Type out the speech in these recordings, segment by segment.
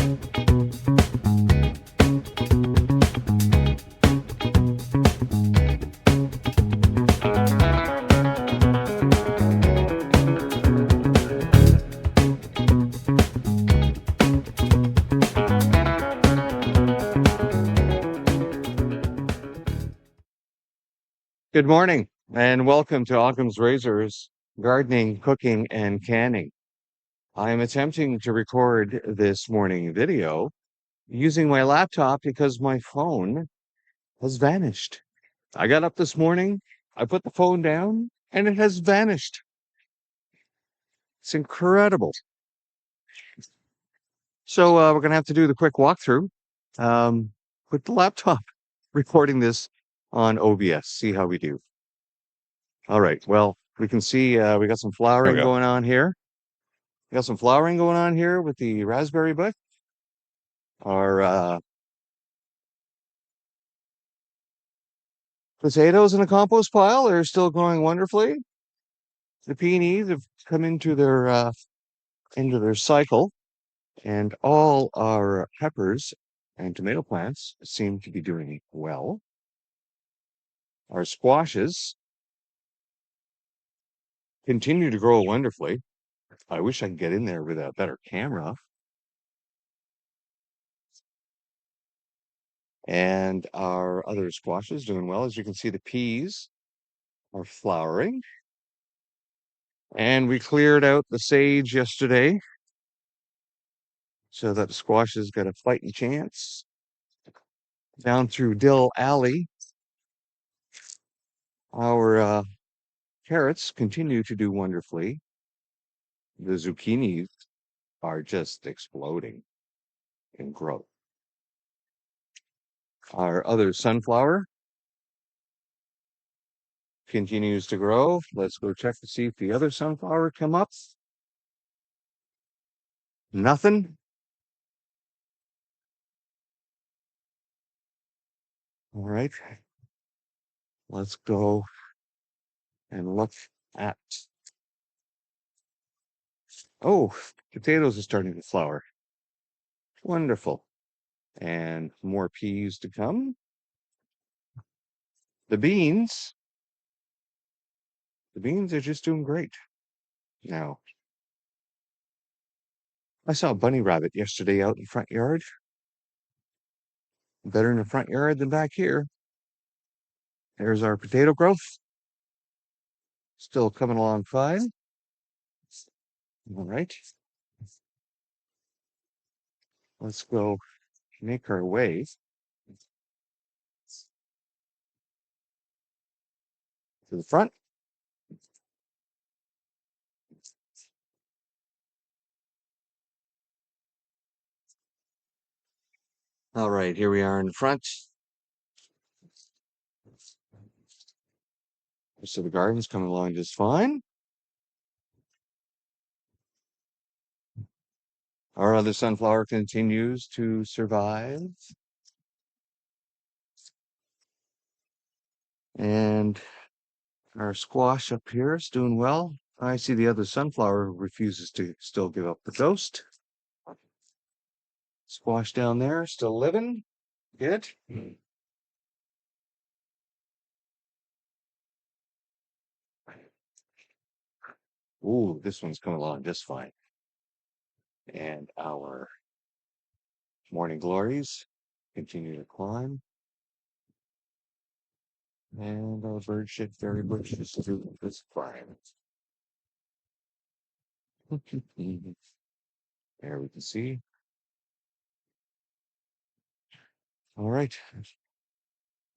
Good morning and welcome to Occam's Razors Gardening, Cooking, and Canning. I am attempting to record this morning video using my laptop because my phone has vanished. I got up this morning, I put the phone down, and it has vanished. It's incredible. So we're going to have to do the quick walkthrough with the laptop, recording this on OBS. See how we do. All right. Well, we can see we got some flowering going on here. We got some flowering going on here with the raspberry bush. Our potatoes in the compost pile are still growing wonderfully. The peonies have come into their cycle, and all our peppers and tomato plants seem to be doing well. Our squashes continue to grow wonderfully. I wish I could get in there with a better camera. And our other squashes doing well. As you can see, the peas are flowering. And we cleared out the sage yesterday so that the squashes got a fighting chance. Down through Dill Alley, our carrots continue to do wonderfully. The zucchinis are just exploding in growth. Our other sunflower continues to grow. Let's go check to see if the other sunflower come up. Nothing. All right. Let's go and look at. Oh, potatoes are starting to flower. Wonderful. And more peas to come. The beans are just doing great. Now, I saw a bunny rabbit yesterday out in the front yard. Better in the front yard than back here. There's our potato growth. Still coming along fine. All right. Let's go make our way to the front. All right, here we are in the front. So the garden's coming along just fine. Our other sunflower continues to survive. And our squash up here is doing well. I see the other sunflower refuses to still give up the ghost. Squash down there, still living. Good. Ooh, this one's coming along just fine. And our morning glories continue to climb. And our bird shit fairy bush is doing just fine. There we can see. All right.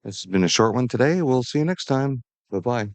This has been a short one today. We'll see you next time. Bye-bye.